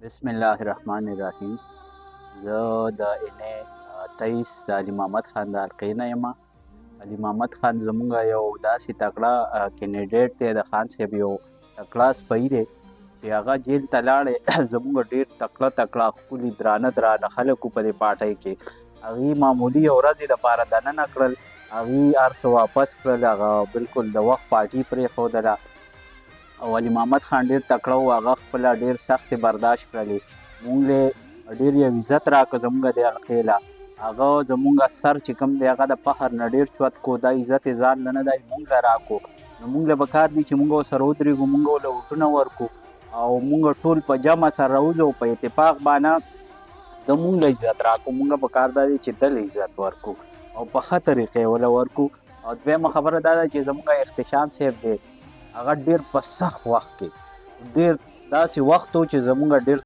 بسم الله الرحمن الرحیم. زه د انې 23 د علي محمد خان د حلقې نه یم. علي محمد خان زموږ یو داسې تکړه کینډیډیټ دی، د خان صاحب یو تکړه سپی دی چې هغه جیل ته لاړی. زموږ ډېر تکړه ښکلي درانه خلک وو په دې پارټۍ کې. هغوی معمولي یو ورځې دپاره دننه کړل، هغوی هر څه واپس کړل، هغه بلکل د وخت پارټي پرېښودله. او علي محمد خان ډېر تکړه و، هغه خپله ډېر سختې برداشت کړلې. مونږ له ډېر یو عزت راکړه زموږ د حلقې له. هغه زموږ سر چې کوم دی هغه د فخر نه ډېر چوت کو، دا عزت یې ځان له نه دی مونږ له راکړو. نو مونږ له پکار دي چې مونږ ورسره ودرېږو، مونږ ورله ووټونه ورکړو او مونږ ټول په جمع سره راوځو په اتفاق باندې د مونږ له عزت راکړو. مونږ پکار دا دی چې ده له عزت ورکړو او په ښه طریقې یې ورله ورکړو. او دویمه خبره دا ده چې زموږ احتشام صاحب دی، هغه ډېر په سخت وخت کې ډېر داسې وخت و چې زموږ ډېر